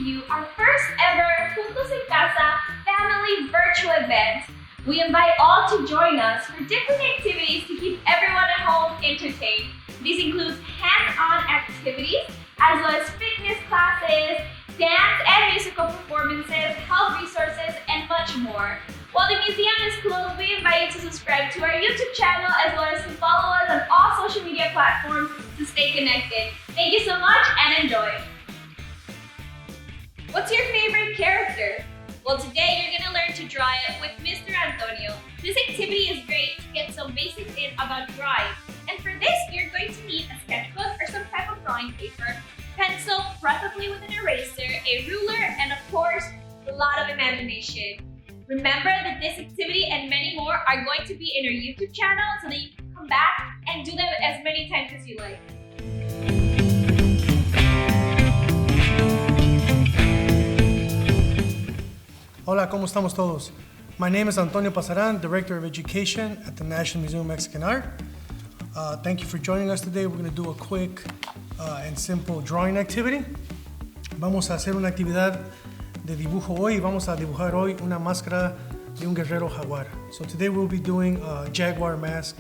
to you our first ever Juntos en Casa family virtual event. We invite all to join us for different activities to keep everyone at home entertained. These include hands-on activities, as well as fitness classes, dance and musical performances, health resources, and much more. While the museum is closed, we invite you to subscribe to our YouTube channel as well as to follow us on all social media platforms to stay connected. Thank you so much and enjoy! What's your favorite character? Well, today you're going to learn to draw it with Mr. Antonio. This activity is great to get some basics in about drawing. And for this, you're going to need a sketchbook or some type of drawing paper, pencil, preferably with an eraser, a ruler, and of course, a lot of imagination. Remember that this activity and many more are going to be in our YouTube channel so that you can come back and do them as many times as you like. Hola, ¿cómo estamos todos? My name is Antonio Pasaran, Director of Education at the National Museum of Mexican Art. Thank you for joining us today. We're going to do a quick and simple drawing activity. Vamos a hacer una actividad de dibujo hoy. Vamos a dibujar hoy una máscara de un guerrero jaguar. So today we'll be doing a jaguar mask.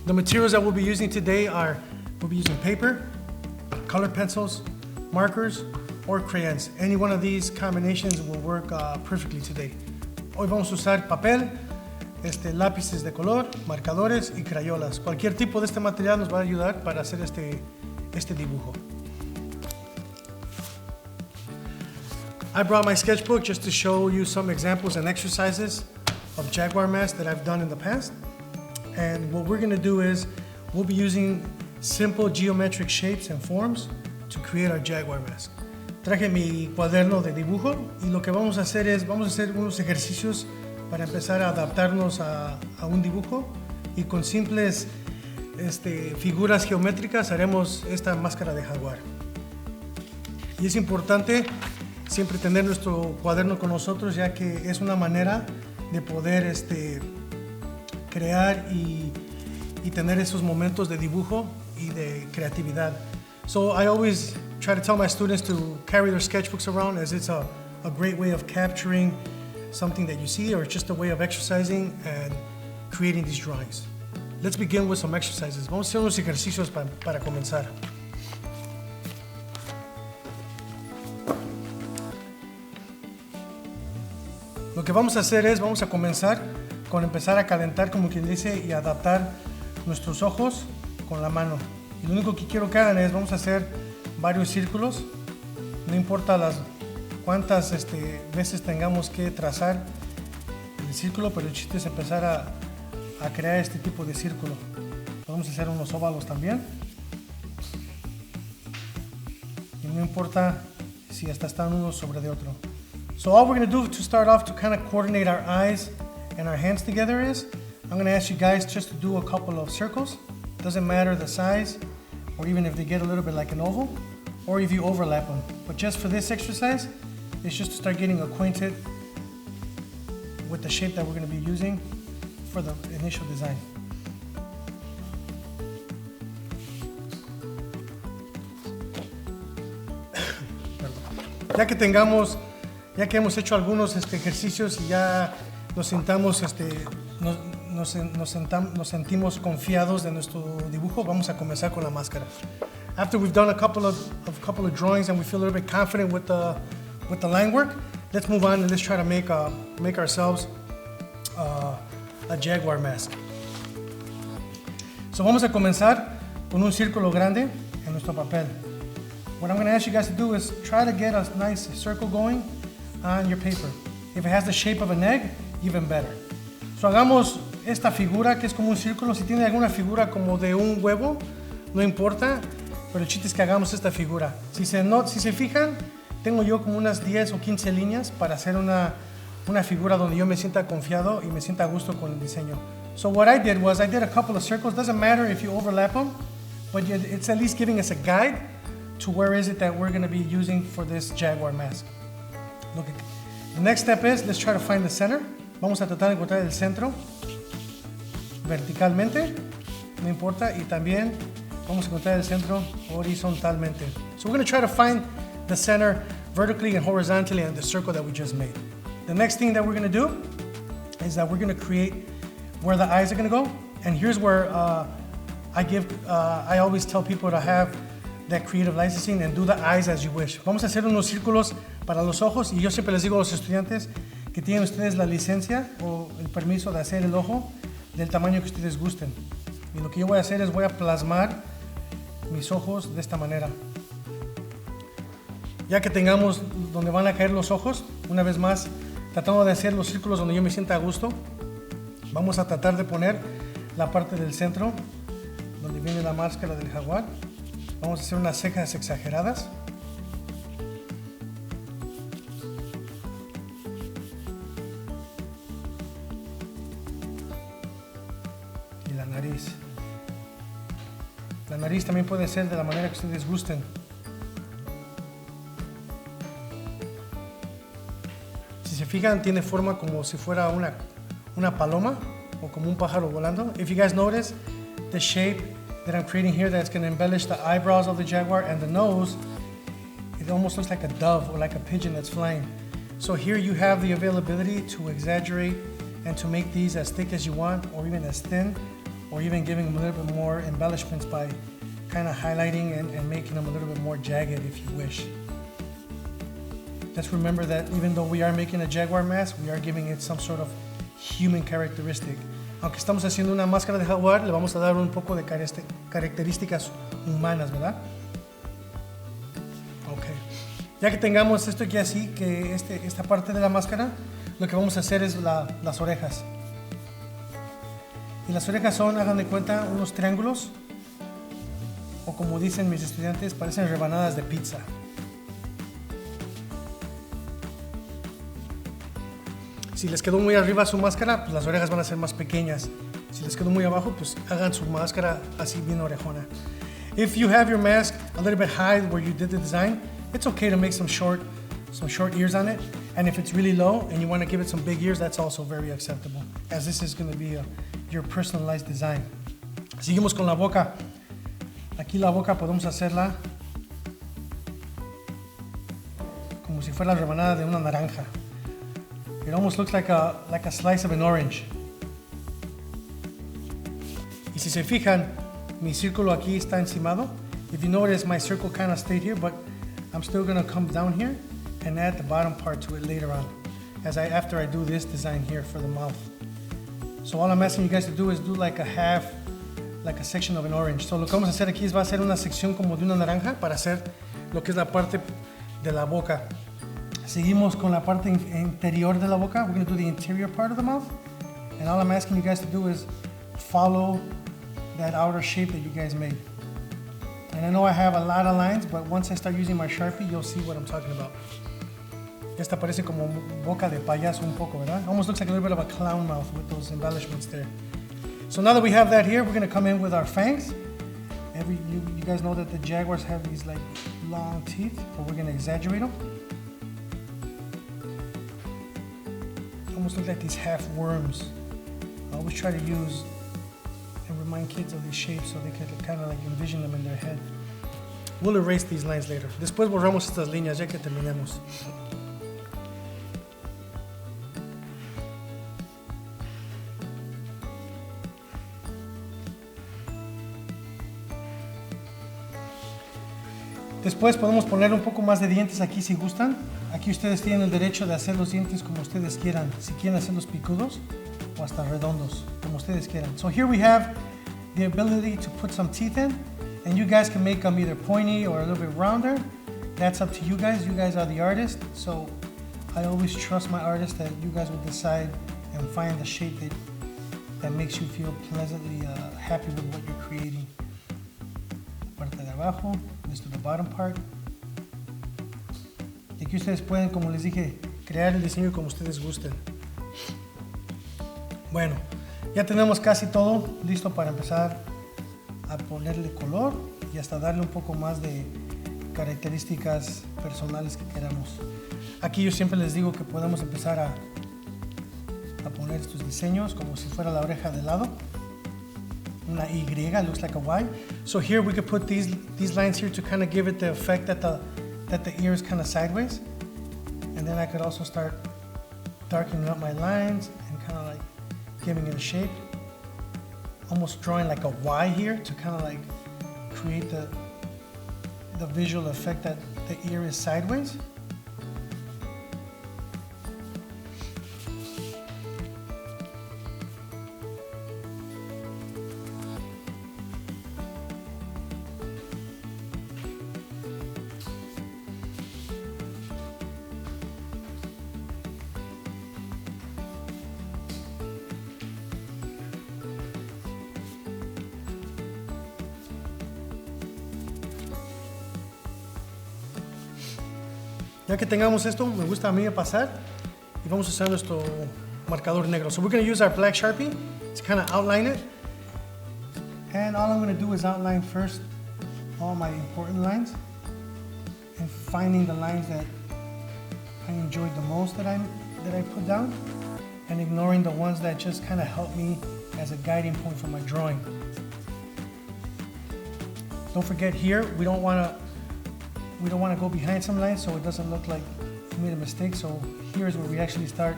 The materials that we'll be using today we'll be using paper, colored pencils, markers, or crayons. Any one of these combinations will work perfectly today. Hoy vamos a usar papel, lápices de color, marcadores y crayolas. Cualquier tipo de este material nos va a ayudar para hacer este dibujo. I brought my sketchbook just to show you some examples and exercises of jaguar masks that I've done in the past. And what we're going to do is we'll be using simple geometric shapes and forms to create our jaguar mask. Traje mi cuaderno de dibujo y lo que vamos a hacer es vamos a hacer unos ejercicios para empezar a adaptarnos a un dibujo y con simples figuras geométricas haremos esta máscara de jaguar. Y es importante siempre tener nuestro cuaderno con nosotros, ya que es una manera de poder crear y tener esos momentos de dibujo y de creatividad. So I always try to tell my students to carry their sketchbooks around, as it's a great way of capturing something that you see, or just a way of exercising and creating these drawings. Let's begin with some exercises. Vamos a hacer unos ejercicios para comenzar. Lo que vamos a hacer es, vamos a comenzar con empezar a calentar, como quien dice, y adaptar nuestros ojos con la mano. Y lo único que quiero que hagan es, vamos a hacer varios círculos. No importa cuántas veces tengamos que trazar el círculo, pero el chiste es empezar a crear este tipo de círculo. Podemos hacer unos óvalos también. Y no importa si hasta están uno sobre de otro. So all we're going to do to start off to kind of coordinate our eyes and our hands together is, I'm going to ask you guys just to do a couple of circles. Doesn't matter the size, or even if they get a little bit like an oval, or if you overlap them. But just for this exercise, it's just to start getting acquainted with the shape that we're going to be using for the initial design. Ya que hemos hecho algunos ejercicios y ya nos sentimos confiados de nuestro dibujo, vamos a comenzar con la máscara. After we've done a couple of drawings and we feel a little bit confident with the line work, let's move on and let's try to make ourselves a jaguar mask. So vamos a comenzar con un círculo grande en nuestro papel. What I'm going to ask you guys to do is try to get a nice circle going on your paper. If it has the shape of an egg, even better. So hagamos esta figura que es como un círculo. Si tiene alguna figura como de un huevo, no importa, pero el chiste es que hagamos esta figura. Si se fijan, tengo yo como unas 10 o 15 líneas para hacer una figura donde yo me sienta confiado y me sienta a gusto con el diseño. So what I did was I did a couple of circles. Doesn't matter if you overlap them, but it's at least giving us a guide to where is it that we're going to be using for this jaguar mask. Look, the next step is, let's try to find the center. Vamos a tratar de encontrar el centro verticalmente, no importa, y también vamos a encontrar el centro horizontalmente. So we're going to try to find the center vertically and horizontally on the circle that we just made. The next thing that we're gonna do is that we're gonna create where the eyes are gonna go. And here's where I always tell people to have that creative licensing and do the eyes as you wish. Vamos a hacer unos círculos para los ojos y yo siempre les digo a los estudiantes que tienen ustedes la licencia o el permiso de hacer el ojo del tamaño que ustedes gusten. Y lo que yo voy a hacer es voy a plasmar mis ojos de esta manera. Ya que tengamos donde van a caer los ojos, una vez más, tratando de hacer los círculos donde yo me sienta a gusto, vamos a tratar de poner la parte del centro, donde viene la máscara del jaguar. Vamos a hacer unas cejas exageradas. Y la nariz. La nariz también puede ser de la manera que ustedes gusten. Si se fijan, tiene forma como si fuera una paloma o como un pájaro volando. If you guys notice the shape that I'm creating here, that's going to embellish the eyebrows of the jaguar and the nose, it almost looks like a dove or like a pigeon that's flying. So here you have the availability to exaggerate and to make these as thick as you want, or even as thin, or even giving them a little bit more embellishments by kind of highlighting and making them a little bit more jagged if you wish. Just remember that even though we are making a jaguar mask, we are giving it some sort of human characteristic. Aunque estamos haciendo una máscara de jaguar, le vamos a dar un poco de características humanas, ¿verdad? Ok. Ya que tengamos esto aquí así, que esta parte de la máscara, lo que vamos a hacer es las orejas. Y las orejas son, hagan de cuenta, unos triángulos, o como dicen mis estudiantes, parecen rebanadas de pizza. Si les quedó muy arriba su máscara, pues las orejas van a ser más pequeñas. Si les quedó muy abajo, pues hagan su máscara así bien orejona. If you have your mask a little bit high where you did the design, it's okay to make some short ears on it. And if it's really low and you want to give it some big ears, that's also very acceptable, as this is going to be your personalized design. Seguimos con la boca. Aquí la boca podemos hacerla como si fuera la rebanada de una naranja. It almost looks like a slice of an orange. Y si se fijan, mi círculo aquí está encimado. If you notice, my circle kind of stayed here, but I'm still going to come down here and add the bottom part to it later on, after I do this design here for the mouth. So all I'm asking you guys to do is do like a section of an orange. So lo que vamos a hacer aquí es va a hacer una sección como de una naranja para hacer lo que es la parte de la boca. Seguimos con la parte interior de la boca. We're going to do the interior part of the mouth. And all I'm asking you guys to do is follow that outer shape that you guys made. And I know I have a lot of lines, but once I start using my Sharpie, you'll see what I'm talking about. Esta parece como boca de payaso un poco, ¿verdad? Almost looks like a little bit of a clown mouth with those embellishments there. So now that we have that here, we're going to come in with our fangs. You guys know that the jaguars have these like long teeth, but we're going to exaggerate them. Almost look like these half worms. I always try to use and remind kids of these shapes so they can kind of like envision them in their head. We'll erase these lines later. Después borramos estas líneas ya que terminemos. Después podemos poner un poco más de dientes aquí si gustan. Aquí ustedes tienen el derecho de hacer los dientes como ustedes quieran. Si quieren hacerlos picudos o hasta redondos, como ustedes quieran. So here we have the ability to put some teeth in. And you guys can make them either pointy or a little bit rounder. That's up to you guys. You guys are the artist. So I always trust my artists that you guys will decide and find the shape that makes you feel pleasantly happy with what you're creating. Parte de abajo. This to the bottom part. Y aquí ustedes pueden, como les dije, crear el diseño como ustedes gusten. Bueno, ya tenemos casi todo listo para empezar a ponerle color y hasta darle un poco más de características personales que queramos. Aquí yo siempre les digo que podemos empezar a poner estos diseños como si fuera la oreja de lado. Una Y, looks like a Y. So here we could put these lines here to kind of give it the effect that that the ear is kind of sideways. And then I could also start darkening up my lines and kind of like giving it a shape. Almost drawing like a Y here to kind of like create the visual effect that the ear is sideways. Ya que tengamos esto, me gusta a mí pasar y vamos a usar nuestro marcador negro. So we're going to use our black Sharpie to kind of outline it. And all I'm going to do is outline first all my important lines and finding the lines that I enjoyed the most that I put down and ignoring the ones that just kind of help me as a guiding point for my drawing. Don't forget here, we don't want to go behind some lines so it doesn't look like we made a mistake. So here's where we actually start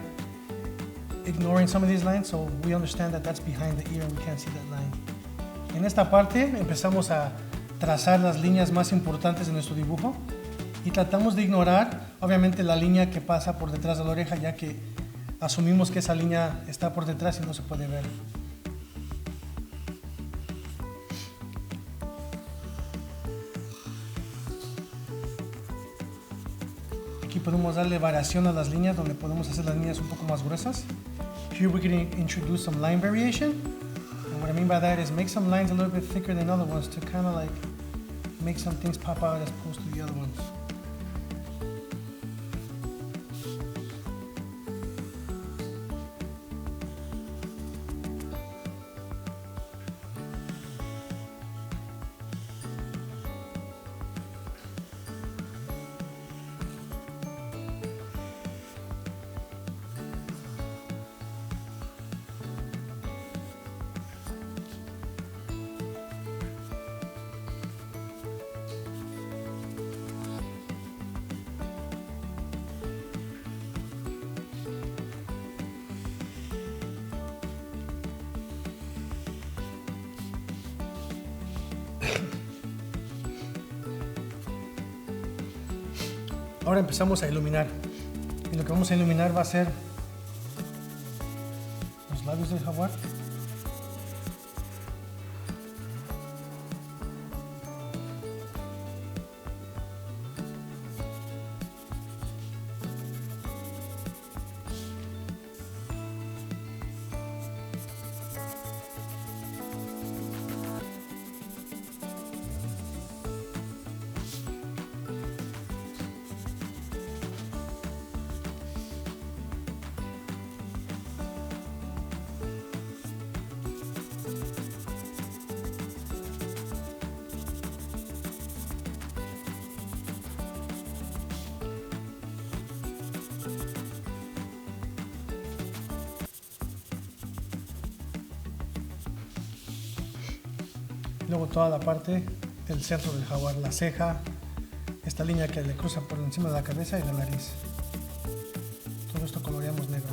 ignoring some of these lines so we understand that that's behind the ear and we can't see that line. En esta parte empezamos a trazar las líneas más importantes de nuestro dibujo y tratamos de ignorar obviamente la línea que pasa por detrás de la oreja, ya que asumimos que esa línea está por detrás y no se puede ver. Aquí podemos darle variación a las líneas, donde podemos hacer las líneas un poco más gruesas. Here we're going to introduce some line variation. And what I mean by that is make some lines a little bit thicker than other ones to kind of like make some things pop out as opposed to the other ones. Ahora empezamos a iluminar y lo que vamos a iluminar va a ser los labios del jaguar. Luego toda la parte del centro del jaguar, la ceja, esta línea que le cruza por encima de la cabeza y la nariz. Todo esto coloreamos negro.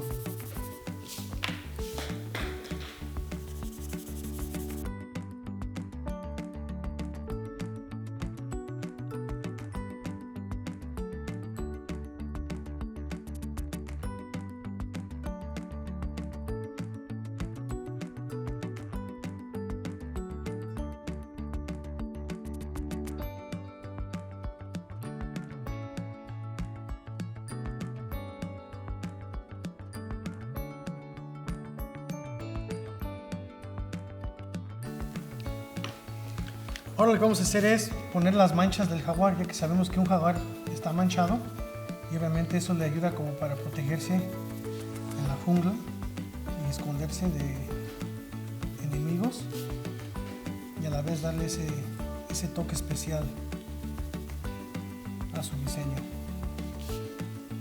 Ahora lo que vamos a hacer es poner las manchas del jaguar, ya que sabemos que un jaguar está manchado y obviamente eso le ayuda como para protegerse en la jungla y esconderse de enemigos y a la vez darle ese toque especial a su diseño.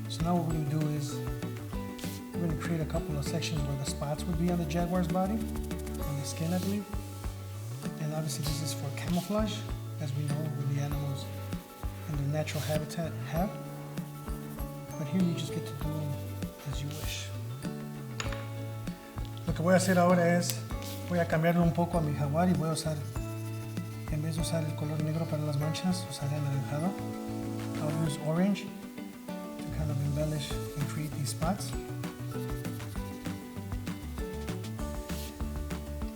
So now what we're going to do is we're going to create a couple of sections where the spots would be on the jaguar's body, on the skin I believe. And obviously this is for camouflage, as we know when the animals in in their natural habitat have. But here you just get to do as you wish. Lo que voy a hacer ahora es, voy a cambiarle un poco a mi jaguar y voy a usar, en vez de usar el color negro para las manchas, usaré anaranjado. I'll use orange to kind of embellish and create these spots.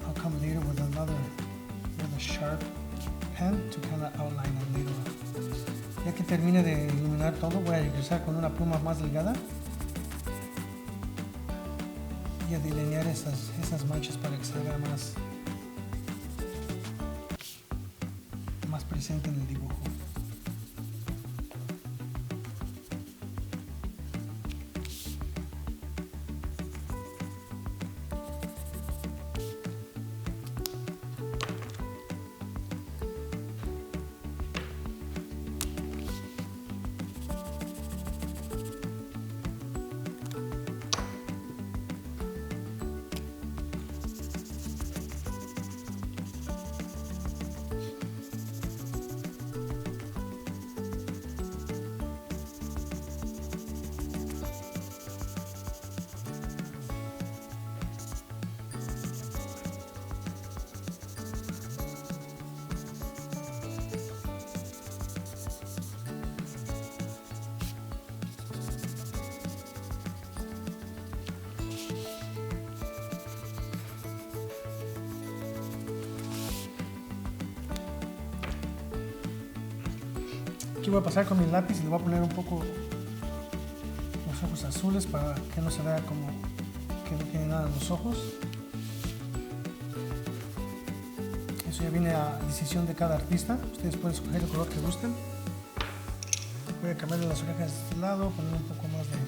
I'll come later with a sharp pen to kind of outline it later on. Ya que termine de iluminar todo, voy a regresar con una pluma más delgada y a delinear esas manchas para que se vea más presente en el dibujo. Aquí voy a pasar con mi lápiz y le voy a poner un poco los ojos azules para que no se vea como que no tiene nada en los ojos. Eso ya viene a decisión de cada artista. Ustedes pueden escoger el color que gusten. Voy a cambiarle las orejas de este lado, poner un poco más de...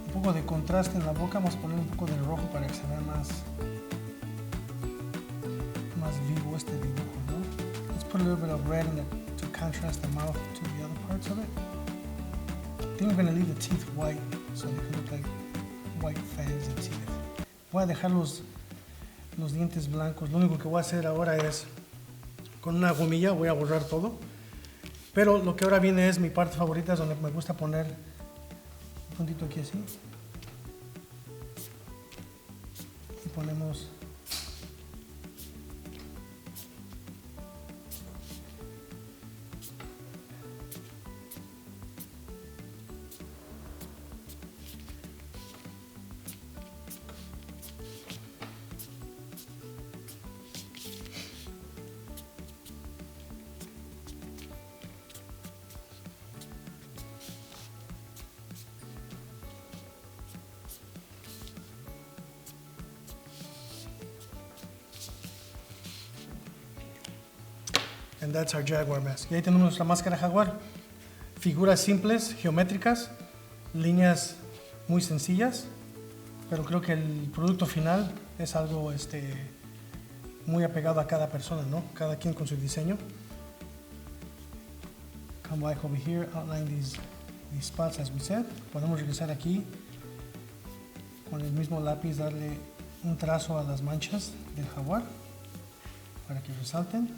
un poco de contraste en la boca. Vamos a poner un poco de rojo para que se vea más vivo este dibujo, ¿no? Let's put a little bit of red in it to contrast the mouth to the other parts of it. I think we're going to leave the teeth white so they can look like white fangs and teeth. Voy a dejar los dientes blancos. Lo único que voy a hacer ahora es con una gomilla voy a borrar todo. Pero lo que ahora viene es mi parte favorita, es donde me gusta poner un puntito aquí así. Y ponemos and that's our jaguar mask. Y ahí tenemos la máscara jaguar. Figuras simples, geométricas, líneas muy sencillas, pero creo que el producto final es algo muy apegado a cada persona, ¿no? Cada quien con su diseño. Come back over here, outline these spots as we said. Podemos regresar aquí con el mismo lápiz, darle un trazo a las manchas del jaguar para que resalten.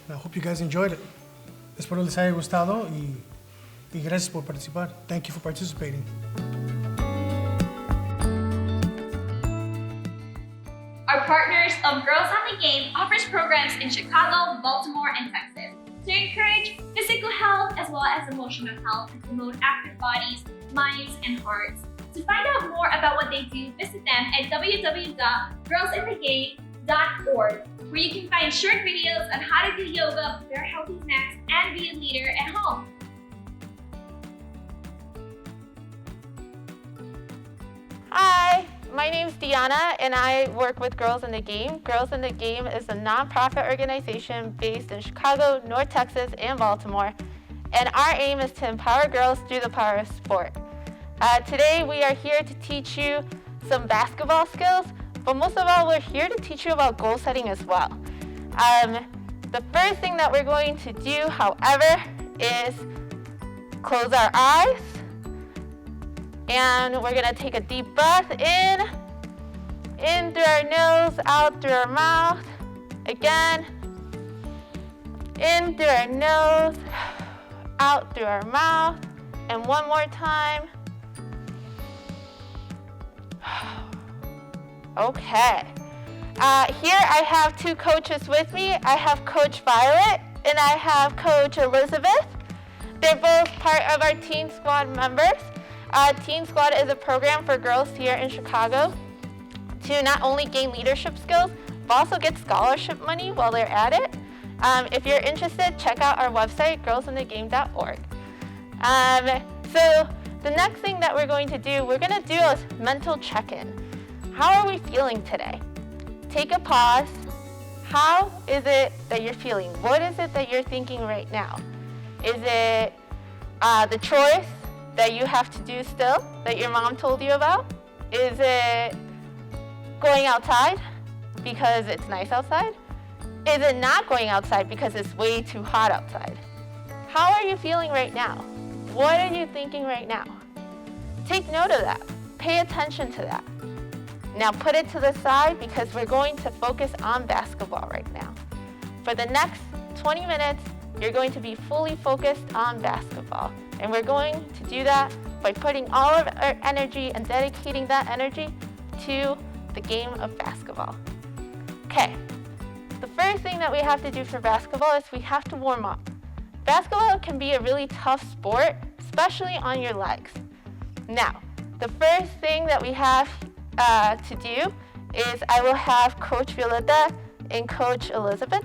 I hope you guys enjoyed it. Espero les haya gustado y gracias por participar. Thank you for participating. Our partners of Girls on the Game offers programs in Chicago, Baltimore, and Texas to encourage physical health as well as emotional health and promote active bodies, minds, and hearts. To find out more about what they do, visit them at www.girlsinthegame.org, where you can find short videos on how to do yoga, prepare healthy snacks, and be a leader at home. Hi, my name's Deanna and I work with Girls in the Game. Girls in the Game is a nonprofit organization based in Chicago, North Texas, and Baltimore. and our aim is to empower girls through the power of sport. Today we are here to teach you some basketball skills, but most of all we're here to teach you about goal setting as well. The first thing that we're going to do, however, is close our eyes, and we're going to take a deep breath in through our nose, out through our mouth. Again, in through our nose, out through our mouth, and one more time. Okay. Here I have two coaches with me. I have Coach Violet and I have Coach Elizabeth. They're both part of our Teen Squad members. Teen Squad is a program for girls here in Chicago to not only gain leadership skills, but also get scholarship money while they're at it. If you're interested, check out our website, girlsinthegame.org. So the next thing that we're going to do, we're going to do a mental check-in. How are we feeling today? Take a pause. How is it that you're feeling? What is it that you're thinking right now? Is it the chores that you have to do still that your mom told you about? Is it going outside because it's nice outside? Is it not going outside because it's way too hot outside? How are you feeling right now? What are you thinking right now? Take note of that. Pay attention to that. Now put it to the side because we're going to focus on basketball right now. For the next 20 minutes, you're going to be fully focused on basketball. And we're going to do that by putting all of our energy and dedicating that energy to the game of basketball. Okay, the first thing that we have to do for basketball is we have to warm up. Basketball can be a really tough sport, especially on your legs. Now, the first thing that we have to do is I will have Coach Violeta and Coach Elizabeth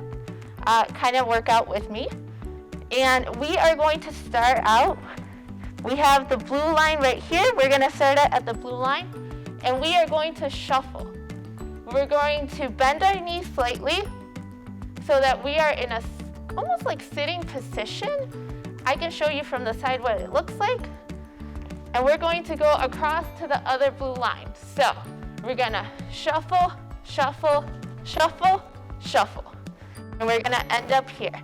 kind of work out with me. And we are going to start out, we have the blue line right here. We're going to start it at the blue line, and we are going to shuffle. We're going to bend our knees slightly so that we are in a almost like sitting position. I can show you from the side what it looks like. And we're going to go across to the other blue line. So we're gonna shuffle, shuffle, shuffle, shuffle. And we're gonna end up here.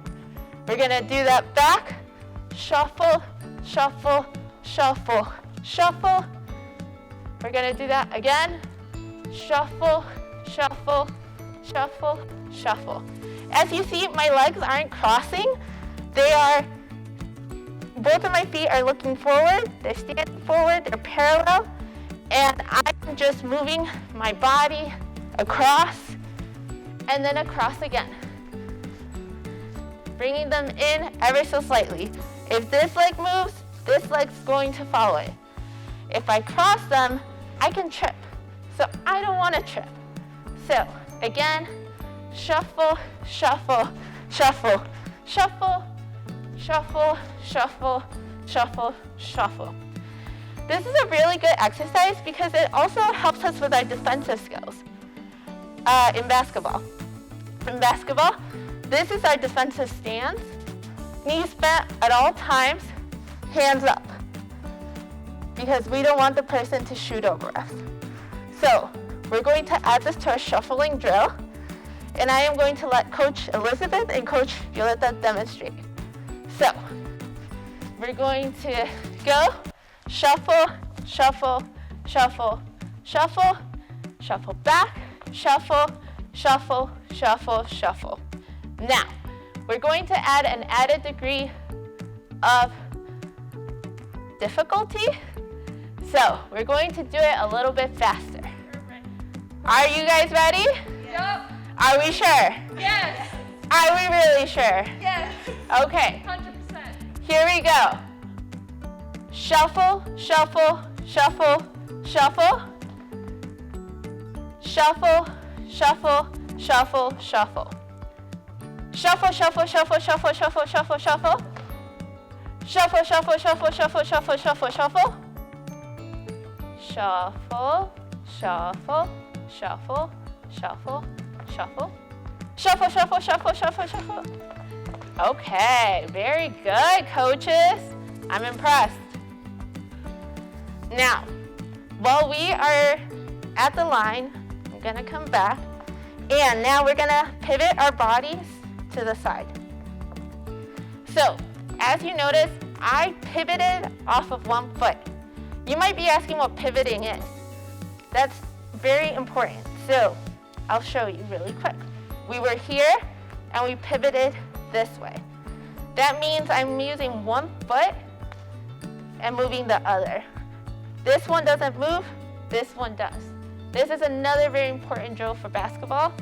We're gonna do that back, shuffle, shuffle, shuffle, shuffle. We're gonna do that again, shuffle, shuffle, shuffle, shuffle. As you see, my legs aren't crossing. Both of my feet are looking forward, they're standing forward, they're parallel, and I'm just moving my body across and then across again. Bringing them in ever so slightly. If this leg moves, this leg's going to follow it. If I cross them, I can trip. So I don't want to trip. So again, shuffle, shuffle, shuffle, shuffle, shuffle, shuffle, shuffle, shuffle. This is a really good exercise because it also helps us with our defensive skills in basketball. In basketball, this is our defensive stance. Knees bent at all times, hands up, because we don't want the person to shoot over us. So we're going to add this to our shuffling drill, and I am going to let Coach Elizabeth and Coach Violeta demonstrate. So we're going to go shuffle, shuffle, shuffle, shuffle, shuffle back, shuffle, shuffle, shuffle, shuffle. Now, we're going to add an added degree of difficulty. So we're going to do it a little bit faster. Are you guys ready? Yep. Are we sure? Yes. Are we really sure? Yes. Okay. 100%. Here we go. Shuffle, shuffle, shuffle, shuffle. Shuffle, shuffle, shuffle, shuffle. Shuffle, shuffle, shuffle, shuffle, shuffle, shuffle, shuffle. Shuffle, shuffle, shuffle, shuffle, shuffle, shuffle, shuffle. Shuffle, shuffle, shuffle, shuffle, shuffle. Shuffle, shuffle, shuffle, shuffle, shuffle. Okay, very good, coaches. I'm impressed. Now, while we are at the line, I'm gonna come back, and now we're gonna pivot our bodies to the side. So, as you notice, I pivoted off of one foot. You might be asking what pivoting is. That's very important. So, I'll show you really quick. We were here, and we pivoted this way. That means I'm using one foot and moving the other. This one doesn't move, this one does. This is another very important drill for basketball,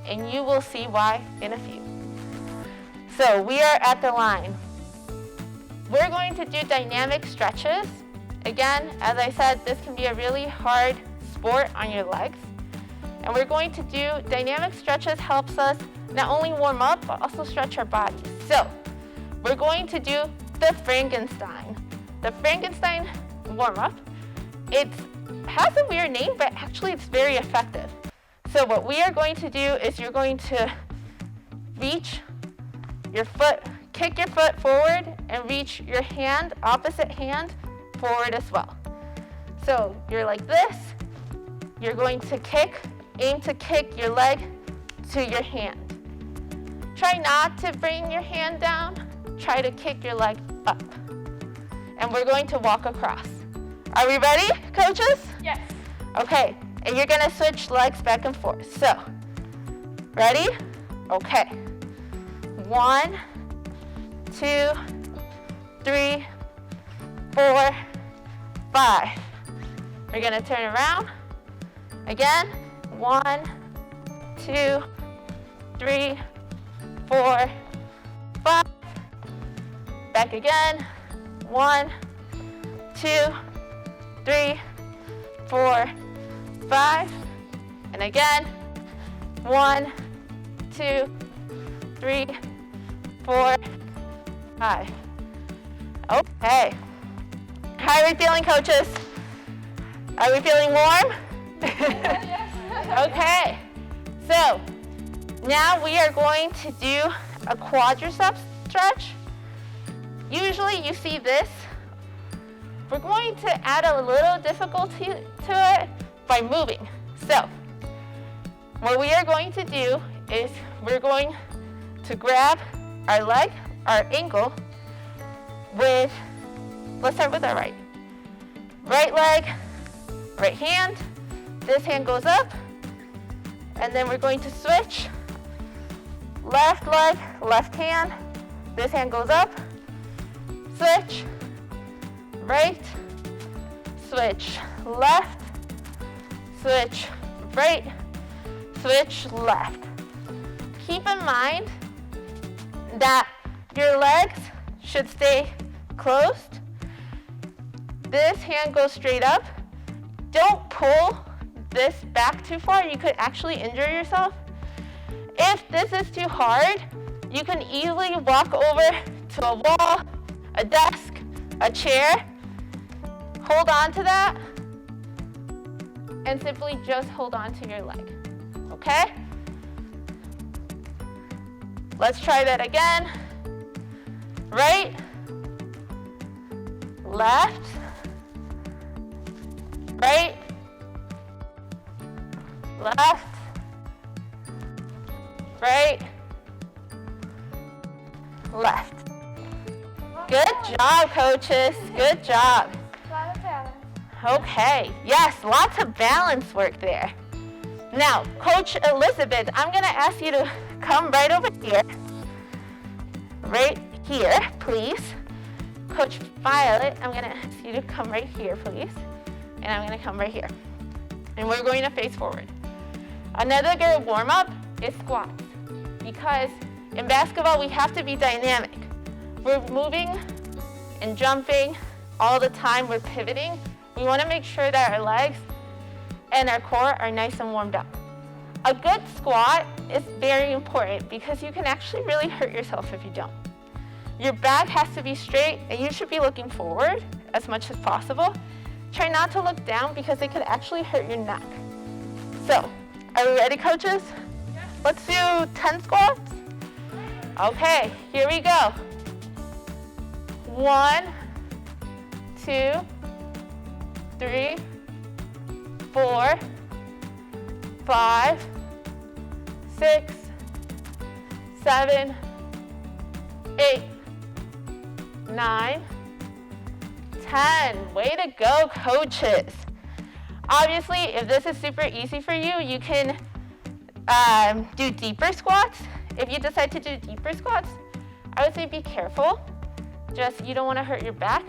and you will see why in a few. So we are at the line. We're going to do dynamic stretches. Again, as I said, this can be a really hard sport on your legs. And we're going to do dynamic stretches helps us not only warm up, but also stretch our bodies. So we're going to do the Frankenstein. The Frankenstein warm up. It has a weird name, but actually it's very effective. So what we are going to do is you're going to reach your foot, kick your foot forward and reach your hand, opposite hand, forward as well. So you're like this, you're going to kick, aim to kick your leg to your hand. Try not to bring your hand down, try to kick your leg up. And we're going to walk across. Are we ready, coaches? Yes. Okay, and you're gonna switch legs back and forth. So, ready? Okay. 1, 2, 3, 4, 5. We're gonna turn around. Again, 1, 2, 3, 4, 5. Back again. 1, 2, 3, 4, 5. And again. 1, 2, 3, 4, 5. Okay. How are we feeling, coaches? Are we feeling warm? Okay. So now we are going to do a quadricep stretch. Usually you see this. We're going to add a little difficulty to it by moving. So what we are going to do is we're going to grab our leg, our ankle, with, let's start with our right. Right leg, right hand. This hand goes up, and then we're going to switch. Left leg, left hand. This hand goes up. Switch. Right. Switch. Left. Switch. Right. Switch. Left. Keep in mind that your legs should stay closed. This hand goes straight up. Don't pull this back too far. You could actually injure yourself. If this is too hard, you can easily walk over to a wall, a desk, a chair. Hold on to that and simply just hold on to your leg. Okay? Let's try that again. Right, left, right, left, right, left. Good job, coaches. Good job. A lot of balance. Okay, yes, lots of balance work there. Now, Coach Elizabeth, I'm gonna ask you to come right over here. Right here, please. Coach Violet, I'm gonna ask you to come right here, please. And I'm gonna come right here. And we're going to face forward. Another good warm-up is squats. Because in basketball, we have to be dynamic. We're moving and jumping all the time, we're pivoting. We wanna make sure that our legs and our core are nice and warmed up. A good squat is very important because you can actually really hurt yourself if you don't. Your back has to be straight and you should be looking forward as much as possible. Try not to look down because it could actually hurt your neck. So, are we ready, coaches? Yes. Let's do 10 squats. Okay, here we go. 1, 2, 3, 4, 5, 6, 7, 8, 9, 10. Way to go, coaches. Obviously, if this is super easy for you, you can do deeper squats. If you decide to do deeper squats, I would say be careful. Just, you don't want to hurt your back.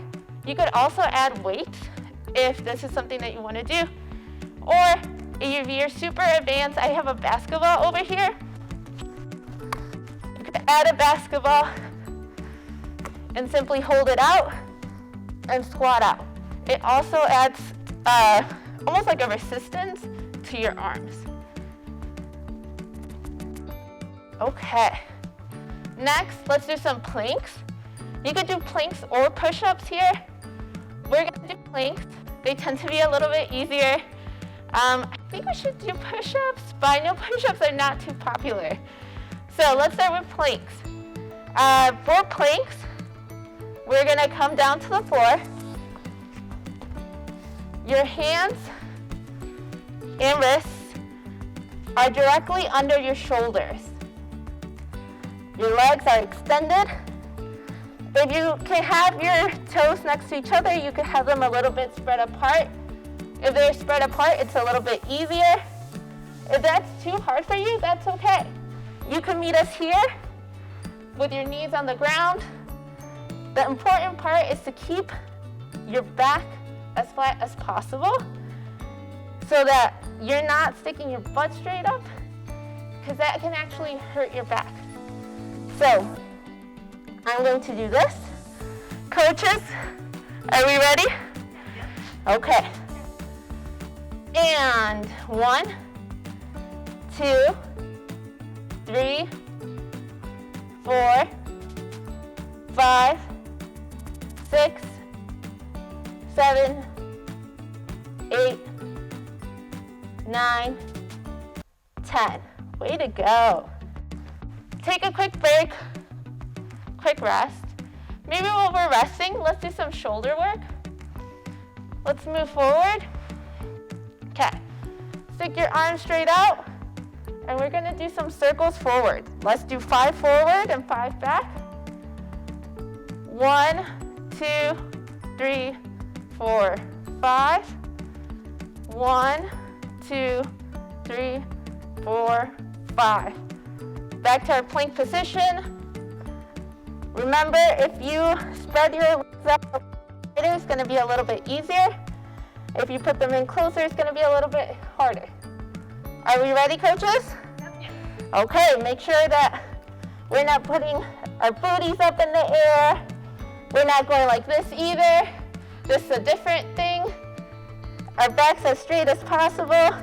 You could also add weights if this is something that you want to do. Or if you're super advanced, I have a basketball over here. You could add a basketball and simply hold it out and squat out. It also adds almost like a resistance to your arms. Okay. Next, let's do some planks. You could do planks or push-ups here. We're gonna do planks. They tend to be a little bit easier. I think we should do push-ups, but I know push-ups are not too popular. So let's start with planks. For planks, we're gonna come down to the floor. Your hands and wrists are directly under your shoulders. Your legs are extended. If you can have your toes next to each other, you can have them a little bit spread apart. If they're spread apart, it's a little bit easier. If that's too hard for you, that's okay. You can meet us here with your knees on the ground. The important part is to keep your back as flat as possible so that you're not sticking your butt straight up, because that can actually hurt your back. So I'm going to do this. Coaches, are we ready? Okay. And 1, 2, 3, 4, 5, 6, 7, 8, 9, 10. Way to go. Take a quick break, quick rest. Maybe while we're resting, let's do some shoulder work. Let's move forward. Okay, stick your arms straight out, and we're gonna do some circles forward. Let's do 5 forward and 5 back. 1, 2, 3, 4, 5. 1, 2, 3, 4, 5. Back to our plank position. Remember, if you spread your legs out, it's going to be a little bit easier. If you put them in closer, it's going to be a little bit harder. Are we ready, coaches? Yep. Okay, make sure that we're not putting our booties up in the air. We're not going like this either. This is a different thing. Our backs as straight as possible.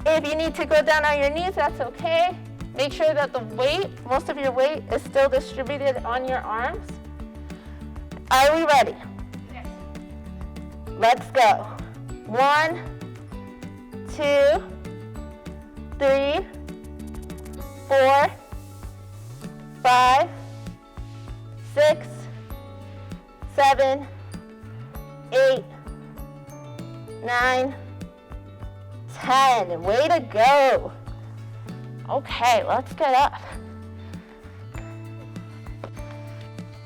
If you need to go down on your knees, that's okay. Make sure that the weight, most of your weight, is still distributed on your arms. Are we ready? Yes. Let's go. 1, 2, 3, 4, 5, 6, 7, 8, 9, 10. Way to go. Okay, let's get up.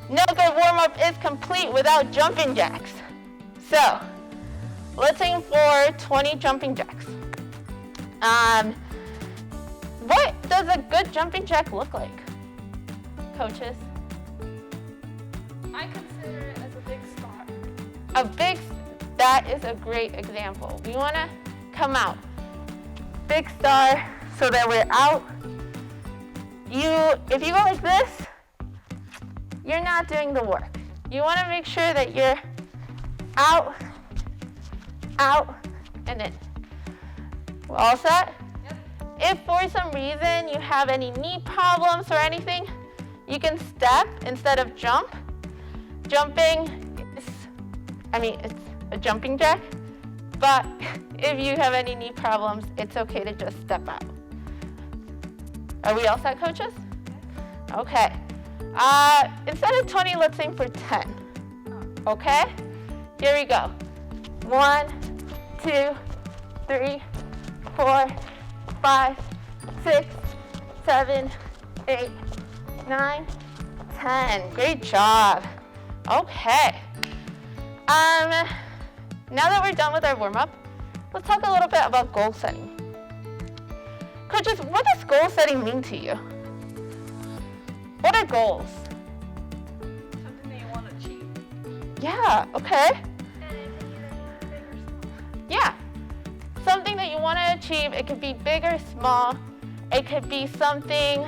No good warm-up is complete without jumping jacks. So, let's aim for 20 jumping jacks. What does a good jumping jack look like, coaches? I consider it as a big star. That is a great example. We want to come out. Big star so that we're out. If you go like this, you're not doing the work. You want to make sure that you're out, out, and in. We're all set? Yep. If for some reason you have any knee problems or anything, you can step instead of jump. Jumping is, it's a jumping jack, but if you have any knee problems, it's okay to just step out. Are we all set, coaches? Okay. Instead of 20, let's aim for 10. Okay? Here we go. 1, 2, 3, 4, 5, 6, 7, 8, 9, 10. Great job. Okay. Now that we're done with our warm-up, let's talk a little bit about goal setting. Coaches, what does goal setting mean to you? What are goals? Something that you want to achieve. Yeah, okay. And it can either be big or small. Yeah. Something that you want to achieve, it could be big or small. It could be something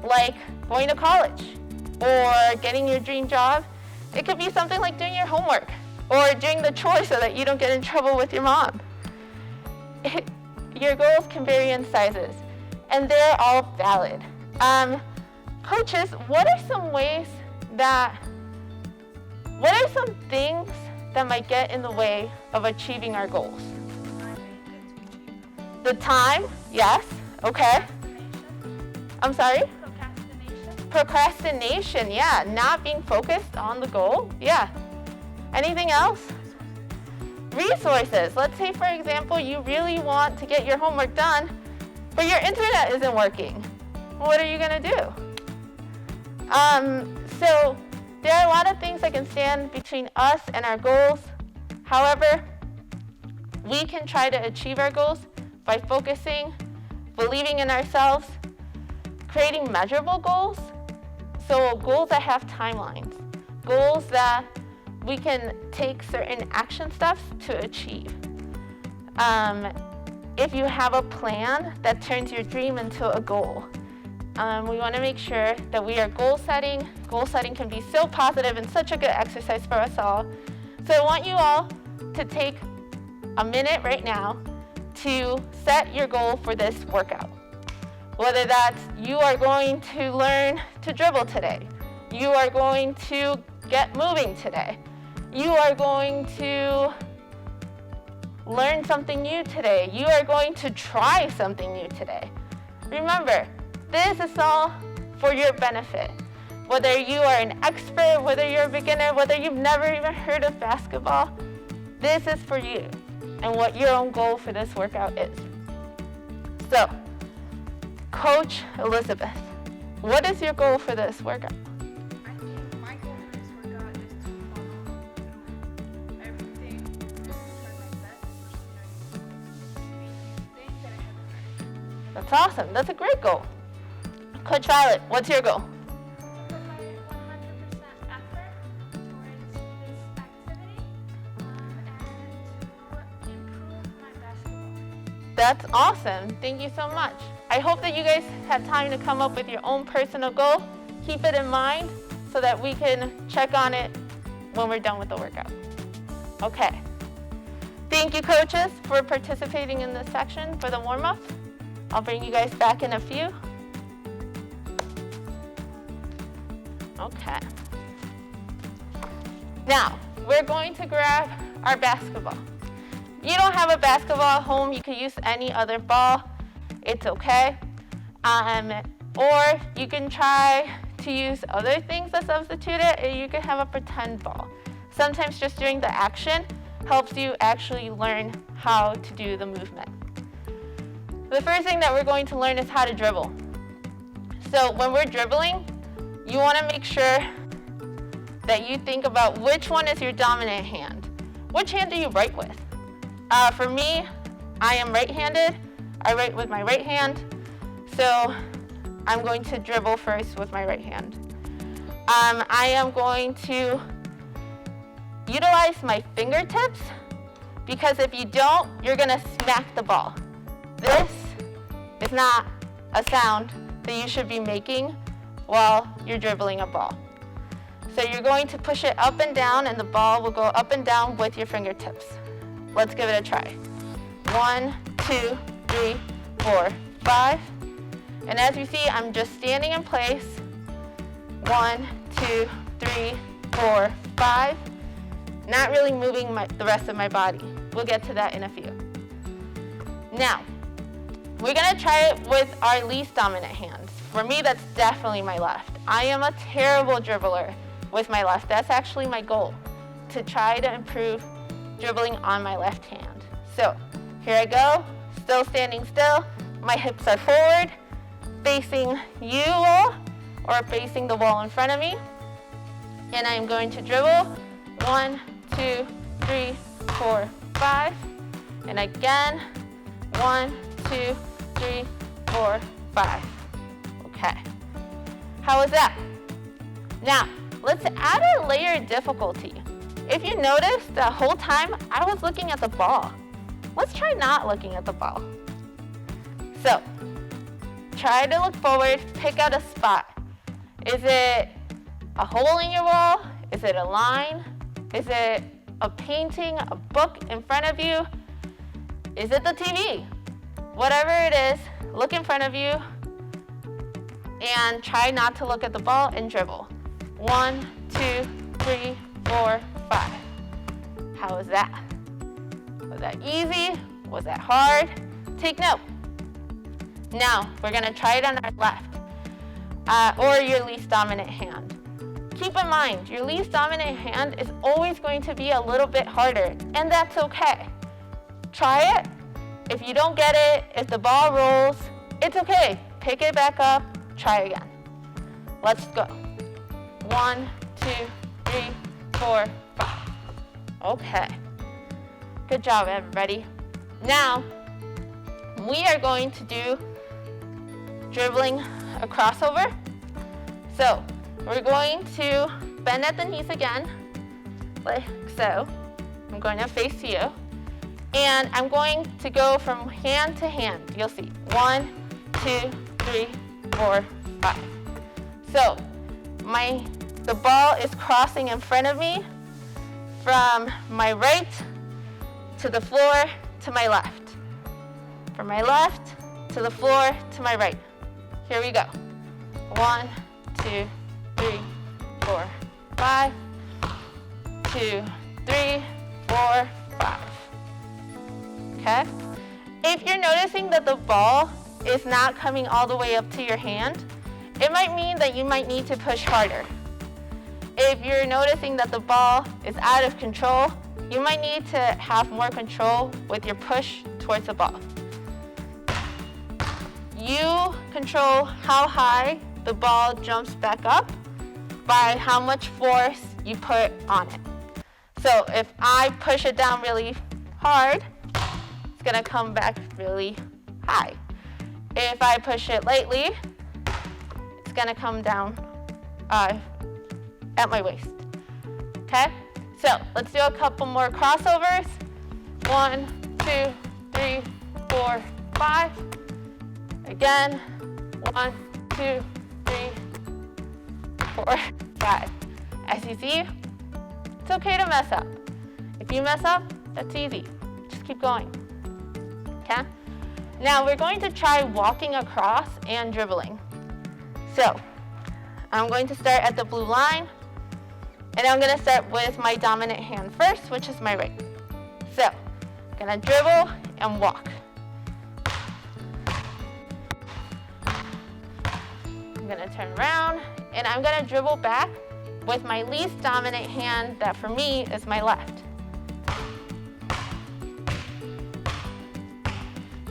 like going to college or getting your dream job. It could be something like doing your homework or doing the chores so that you don't get in trouble with your mom. Your goals can vary in sizes, and they're all valid. Coaches, what are some things that might get in the way of achieving our goals? The time, yes, okay. I'm sorry? Procrastination, yeah. Not being focused on the goal, yeah. Anything else? Resources. Let's say, for example, you really want to get your homework done, but your internet isn't working. What are you gonna do? So there are a lot of things that can stand between us and our goals. However, we can try to achieve our goals by focusing, believing in ourselves, creating measurable goals. So goals that have timelines, goals that we can take certain action steps to achieve. If you have a plan that turns your dream into a goal, we want to make sure that we are goal setting. Goal setting can be so positive and such a good exercise for us all. So I want you all to take a minute right now to set your goal for this workout. Whether that's you are going to learn to dribble today, you are going to get moving today, you are going to learn something new today, you are going to try something new today. Remember, this is all for your benefit. Whether you are an expert, whether you're a beginner, whether you've never even heard of basketball, this is for you and what your own goal for this workout is. So, Coach Elizabeth, what is your goal for this workout? I think my goal for this workout is to follow everything and try my best, especially things that I haven't learned. That's awesome. That's a great goal. Coach Violet, what's your goal? Put my 100% effort towards this activity and to improve my basketball. That's awesome. Thank you so much. I hope that you guys have time to come up with your own personal goal. Keep it in mind so that we can check on it when we're done with the workout. Okay. Thank you, coaches, for participating in this section for the warm-up. I'll bring you guys back in a few. Okay. Now, we're going to grab our basketball. If you don't have a basketball at home, you can use any other ball. It's okay. Or you can try to use other things to substitute it, and you can have a pretend ball. Sometimes just doing the action helps you actually learn how to do the movement. The first thing that we're going to learn is how to dribble. So when we're dribbling, you want to make sure that you think about which one is your dominant hand. Which hand do you write with? For me, I am right-handed. I write with my right hand. So I'm going to dribble first with my right hand. I am going to utilize my fingertips because if you don't, you're going to smack the ball. This is not a sound that you should be making while you're dribbling a ball. So you're going to push it up and down, and the ball will go up and down with your fingertips. Let's give it a try. 1, 2, 3, 4, 5. And as you see, I'm just standing in place. 1, 2, 3, 4, 5. Not really moving the rest of my body. We'll get to that in a few. Now, we're gonna try it with our least dominant hands. For me, that's definitely my left. I am a terrible dribbler with my left. That's actually my goal, to try to improve dribbling on my left hand. So here I go, still standing still. My hips are forward, facing you all, or facing the wall in front of me. And I'm going to dribble 1, 2, 3, 4, 5. And again, 1, 2, 3, 4, 5. Okay. How was that? Now, let's add a layer of difficulty. If you notice, the whole time I was looking at the ball. Let's try not looking at the ball. So, try to look forward, pick out a spot. Is it a hole in your wall? Is it a line? Is it a painting, a book in front of you? Is it the TV? Whatever it is, look in front of you and try not to look at the ball and dribble. 1, 2, 3, 4, 5. How was that? Was that easy? Was that hard? Take note. Now, we're gonna try it on our left, or your least dominant hand. Keep in mind, your least dominant hand is always going to be a little bit harder, and that's okay. Try it. If you don't get it, if the ball rolls, it's okay. Pick it back up, try again. Let's go. 1, 2, 3, 4, 5. Okay. Good job, everybody. Now, we are going to do dribbling a crossover. So, we're going to bend at the knees again, like so. I'm going to face you. And I'm going to go from hand to hand. You'll see. 1, 2, 3, 4, 5. So, the ball is crossing in front of me from my right to the floor to my left. From my left to the floor to my right. Here we go. 1, 2, 3, 4, 5. 2, 3, 4, 5. Okay? If you're noticing that the ball is not coming all the way up to your hand, it might mean that you might need to push harder. If you're noticing that the ball is out of control, you might need to have more control with your push towards the ball. You control how high the ball jumps back up by how much force you put on it. So if I push it down really hard, it's gonna come back really high. If I push it lightly, it's gonna come down at my waist. Okay? So let's do a couple more crossovers. 1, 2, 3, 4, 5. Again, 1, 2, 3, 4, 5. As you see, it's okay to mess up. If you mess up, that's easy. Just keep going. Okay? Now we're going to try walking across and dribbling. So I'm going to start at the blue line, and I'm going to start with my dominant hand first, which is my right. So I'm going to dribble and walk. I'm going to turn around, and I'm going to dribble back with my least dominant hand, that for me is my left.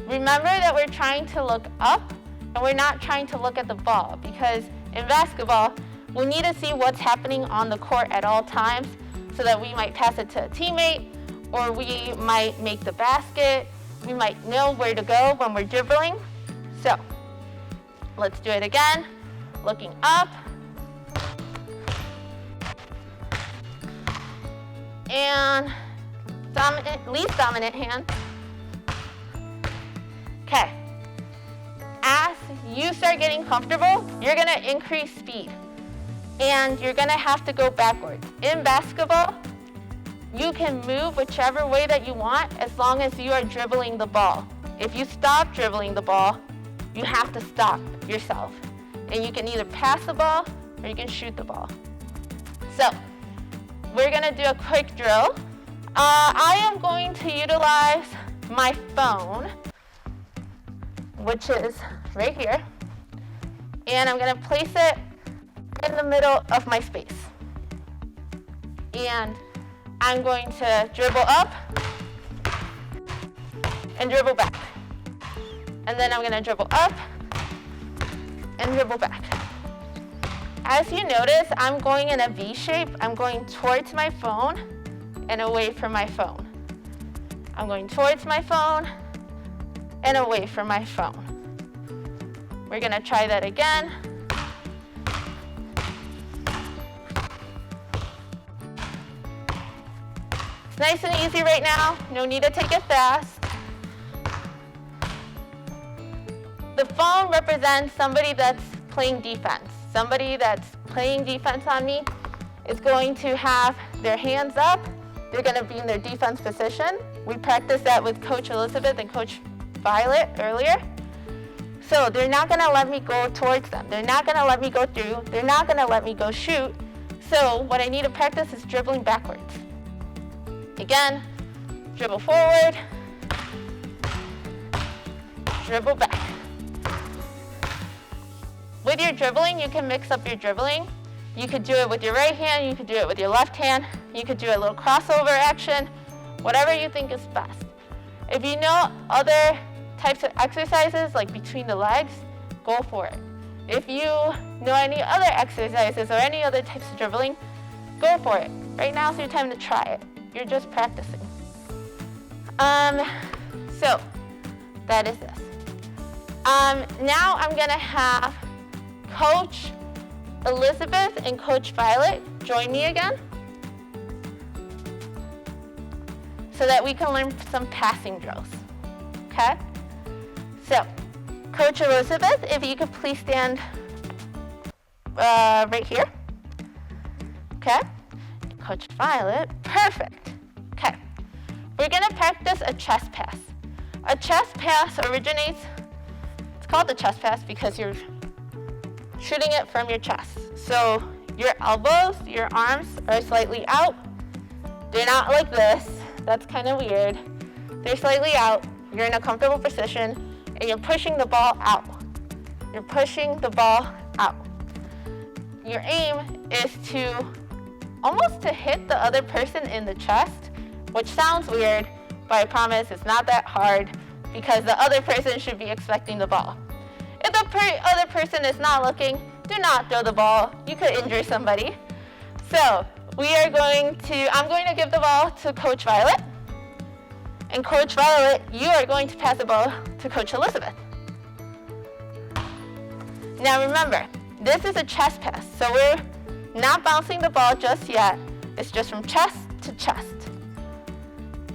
Remember that we're trying to look up, and we're not trying to look at the ball, because in basketball, we need to see what's happening on the court at all times, so that we might pass it to a teammate, or we might make the basket. We might know where to go when we're dribbling. So let's do it again. Looking up. And least dominant hand. Okay. As you start getting comfortable, you're gonna increase speed. And you're gonna have to go backwards. In basketball, you can move whichever way that you want as long as you are dribbling the ball. If you stop dribbling the ball, you have to stop yourself. And you can either pass the ball or you can shoot the ball. So, we're gonna do a quick drill. I am going to utilize my phone, which is right here. and I'm gonna place it in the middle of my space. And I'm going to dribble up and dribble back. And then I'm gonna dribble up and dribble back. As you notice, I'm going in a V shape. I'm going towards my phone and away from my phone. I'm going towards my phone and away from my phone. We're gonna try that again. It's nice and easy right now. No need to take it fast. The phone represents somebody that's playing defense. Somebody that's playing defense on me is going to have their hands up. They're gonna be in their defense position. We practiced that with Coach Elizabeth and Coach Violet earlier. So they're not gonna let me go towards them. They're not gonna let me go through. They're not gonna let me go shoot. So what I need to practice is dribbling backwards. Again, dribble forward, dribble back. With your dribbling, you can mix up your dribbling. You could do it with your right hand, you could do it with your left hand, you could do a little crossover action, whatever you think is best. If you know other types of exercises, like between the legs, go for it. If you know any other exercises or any other types of dribbling, go for it. Right now is your time to try it. You're just practicing. So that is this. Now I'm gonna have Coach Elizabeth and Coach Violet join me again so that we can learn some passing drills, okay? So, Coach Elizabeth, if you could please stand right here, okay? Coach Violet, perfect, okay. We're gonna practice a chest pass. A chest pass originates, it's called the chest pass because you're shooting it from your chest. So your elbows, your arms are slightly out. They're not like this. That's kind of weird. They're slightly out. You're in a comfortable position and you're pushing the ball out. You're pushing the ball out. Your aim is to almost to hit the other person in the chest, which sounds weird, but I promise it's not that hard because the other person should be expecting the ball. If the other person is not looking, do not throw the ball. You could injure somebody. So I'm going to give the ball to Coach Violet. And Coach Violet, you are going to pass the ball to Coach Elizabeth. Now remember, this is a chest pass, so we're not bouncing the ball just yet. It's just from chest to chest.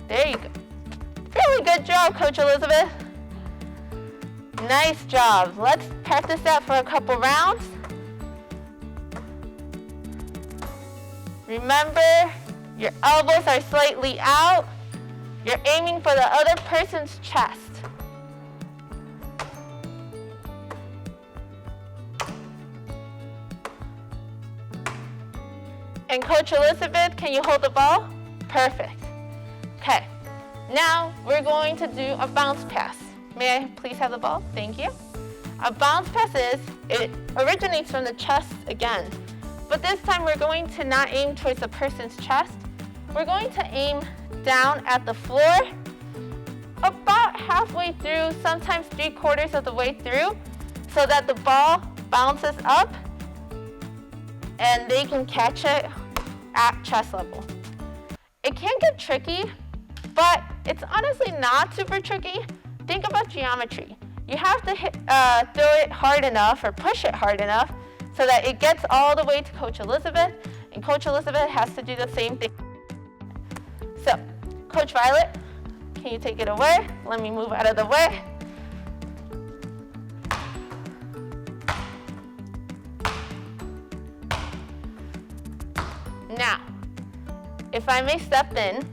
There you go. Really good job, Coach Elizabeth. Nice job. Let's practice that for a couple rounds. Remember, your elbows are slightly out. You're aiming for the other person's chest. And Coach Elizabeth, can you hold the ball? Perfect. Okay, now we're going to do a bounce pass. May I please have the ball? Thank you. A bounce pass it originates from the chest again. But this time we're going to not aim towards the person's chest. We're going to aim down at the floor, about halfway through, sometimes 3/4 of the way through, so that the ball bounces up and they can catch it at chest level. It can get tricky, but it's honestly not super tricky. Think about geometry. You have to throw it hard enough or push it hard enough so that it gets all the way to Coach Elizabeth, and Coach Elizabeth has to do the same thing. So, Coach Violet, can you take it away? Let me move out of the way. Now, if I may step in,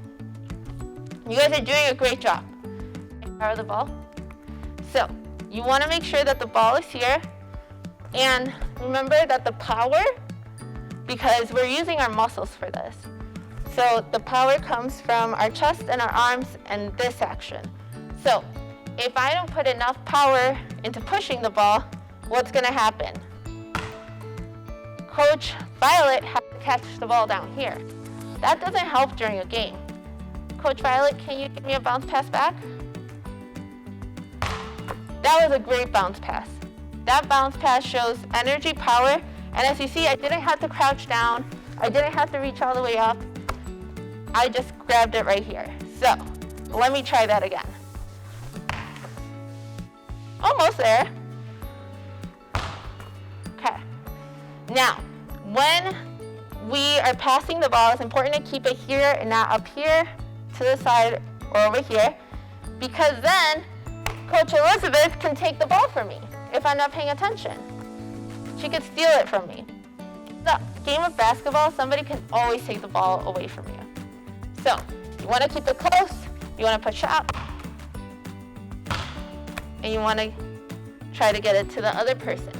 you guys are doing a great job. Power the ball. So, you want to make sure that the ball is here, and remember that the power, because we're using our muscles for this. So the power comes from our chest and our arms and this action. So if I don't put enough power into pushing the ball, what's gonna happen? Coach Violet has to catch the ball down here. That doesn't help during a game. Coach Violet, can you give me a bounce pass back? That was a great bounce pass. That bounce pass shows energy, power, and as you see, I didn't have to crouch down. I didn't have to reach all the way up. I just grabbed it right here. So, let me try that again. Almost there. Okay. Now, when we are passing the ball, it's important to keep it here and not up here, to the side, or over here, because then Coach Elizabeth can take the ball from me if I'm not paying attention. She could steal it from me. The game of basketball, somebody can always take the ball away from you. So, you want to keep it close, you want to push up, and you want to try to get it to the other person.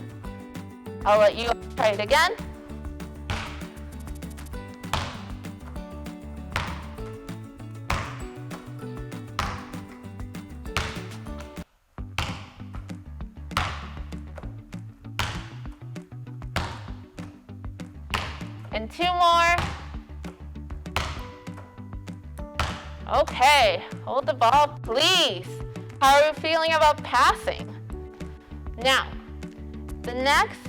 I'll let you try it again. And 2 more. Okay, hold the ball, please. How are you feeling about passing? Now, the next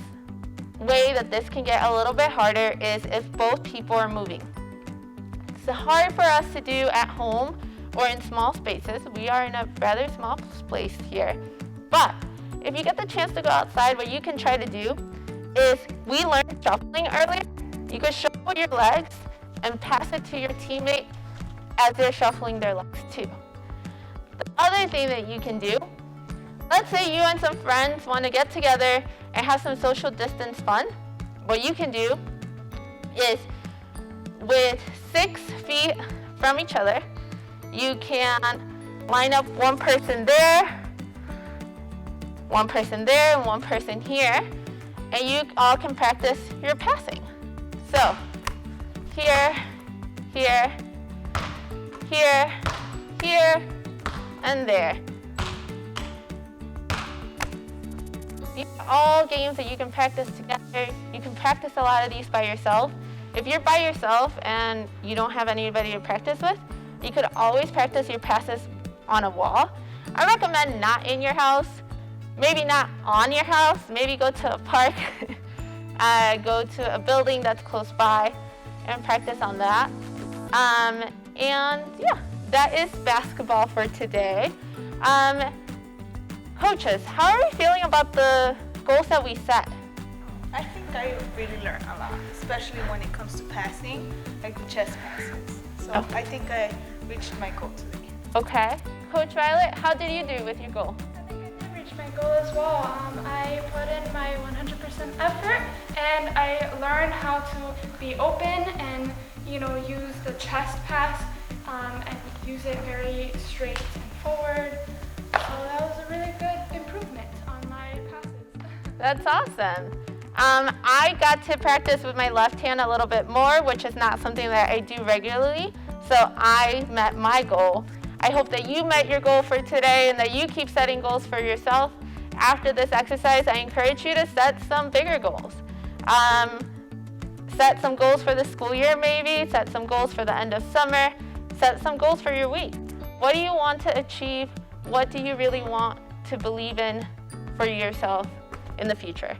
way that this can get a little bit harder is if both people are moving. It's hard for us to do at home or in small spaces. We are in a rather small place here. But if you get the chance to go outside, what you can try to do is, we learned shuffling earlier. You can shuffle your legs and pass it to your teammate as they're shuffling their legs too. The other thing that you can do, let's say you and some friends want to get together and have some social distance fun. What you can do is, with 6 feet from each other, you can line up one person there, one person there, and one person here, and you all can practice your passing. So, here, here, here, here, and there. These are all games that you can practice together. You can practice a lot of these by yourself. If you're by yourself and you don't have anybody to practice with, you could always practice your passes on a wall. I recommend not in your house, maybe not on your house, maybe go to a park, go to a building that's close by and practice on that. And yeah, that is basketball for today. Coaches, how are we feeling about the goals that we set? I think I really learned a lot, especially when it comes to passing, like the chest passes. So Okay. I think I reached my goal today. Okay. Coach Violet, how did you do with your goal? I think I did reach my goal as well. I put in my 100% effort, and I learned how to be open and, use the chest pass and use it very straight and forward. So that was a really good improvement on my passes. That's awesome. I got to practice with my left hand a little bit more, which is not something that I do regularly. So I met my goal. I hope that you met your goal for today and that you keep setting goals for yourself. After this exercise, I encourage you to set some bigger goals. Set some goals for the school year maybe, set some goals for the end of summer, set some goals for your week. What do you want to achieve? What do you really want to believe in for yourself in the future?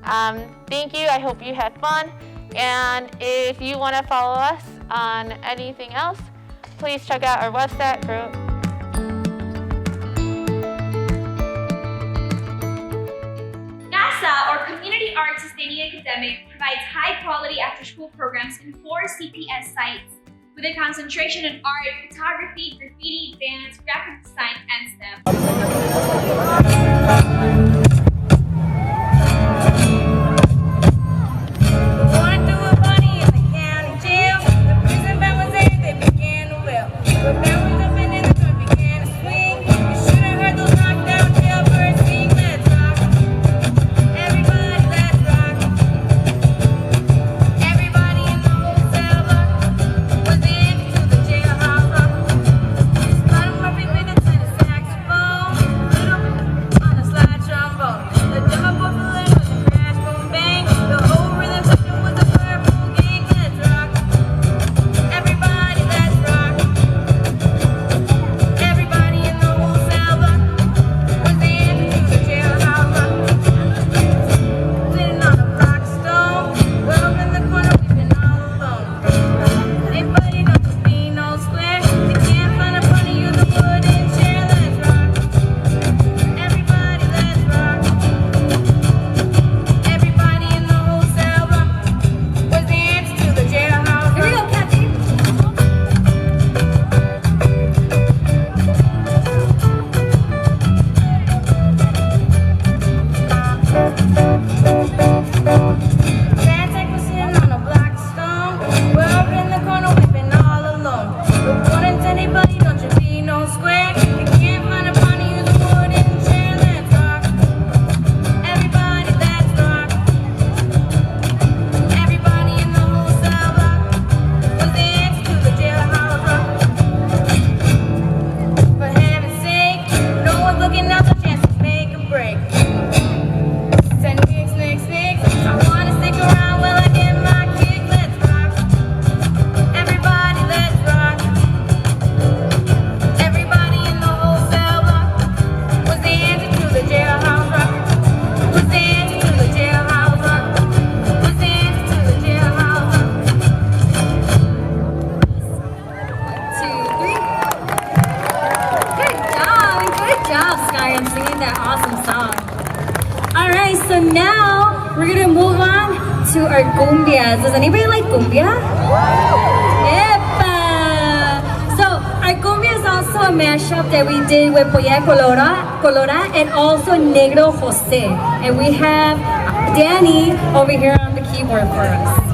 Thank you, I hope you had fun. And if you want to follow us on anything else, please check out our website group. Casa, or Community Art Sustaining Academic, provides high-quality after-school programs in 4 CPS sites with a concentration in art, photography, graffiti, dance, graphic design, and STEM. On the slideshow. so now we're gonna move on to our cumbias. Does anybody like cumbia? Epa! So our cumbia is also a mashup that we did with Polla Colora and also Negro Jose. And we have Danny over here on the keyboard for us.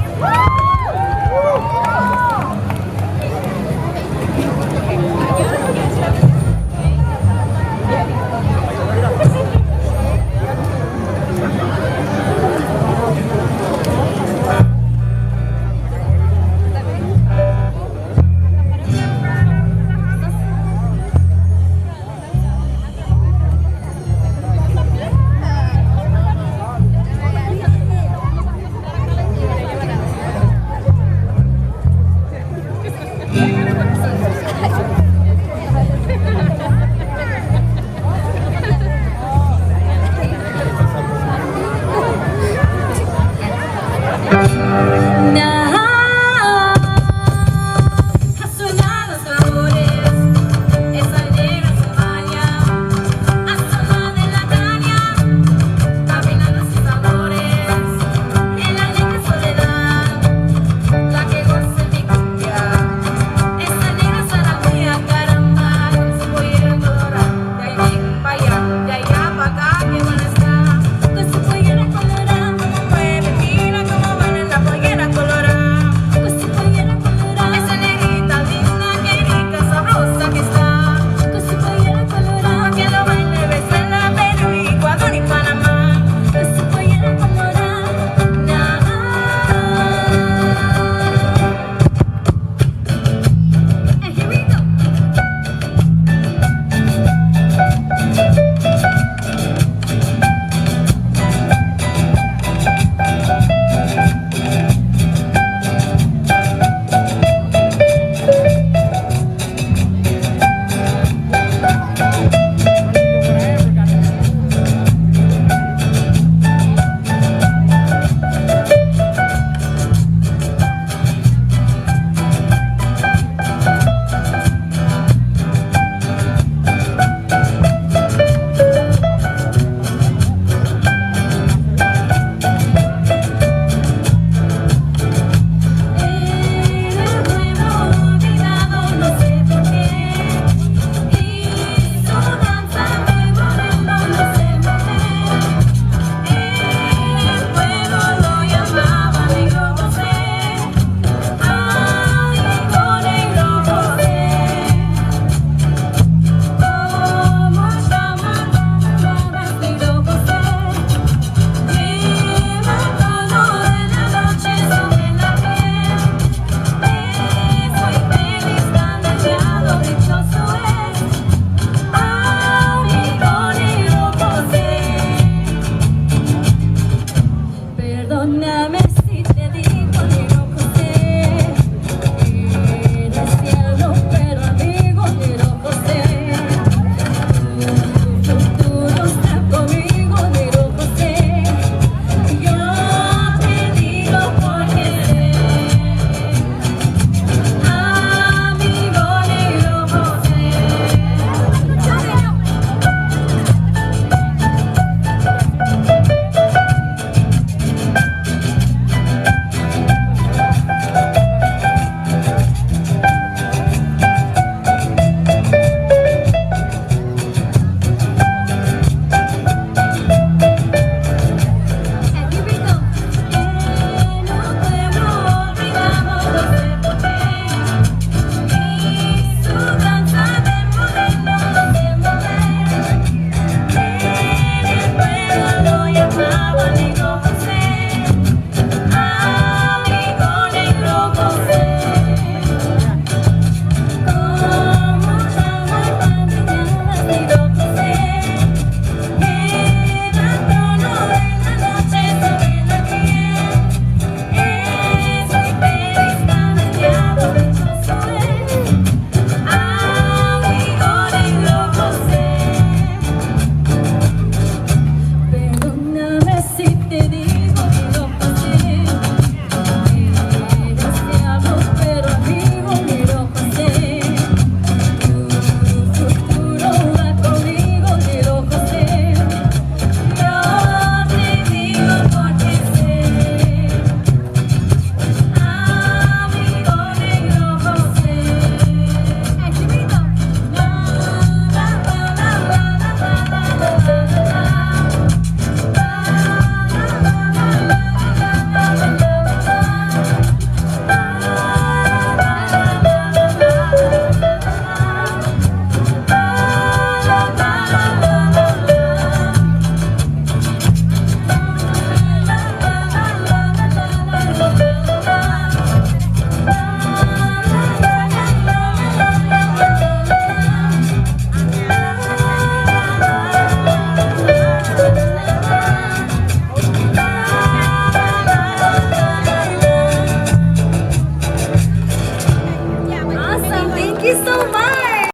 so much.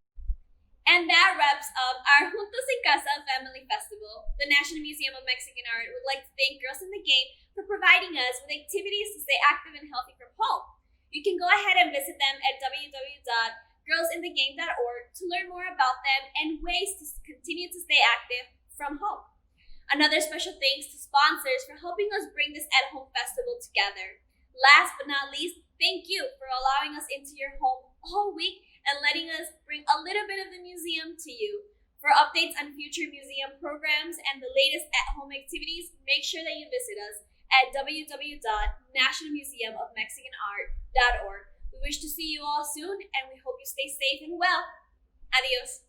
And that wraps up our Juntos en Casa Family Festival. The National Museum of Mexican Art would like to thank Girls in the Game for providing us with activities to stay active and healthy from home. You can go ahead and visit them at www.girlsinthegame.org to learn more about them and ways to continue to stay active from home. Another special thanks to sponsors for helping us bring this at-home festival together. Last but not least, thank you for allowing us into your home all week and letting us bring a little bit of the museum to you. For updates on future museum programs and the latest at-home activities, make sure that you visit us at www.nationalmuseumofmexicanart.org. We wish to see you all soon, and we hope you stay safe and well. Adios.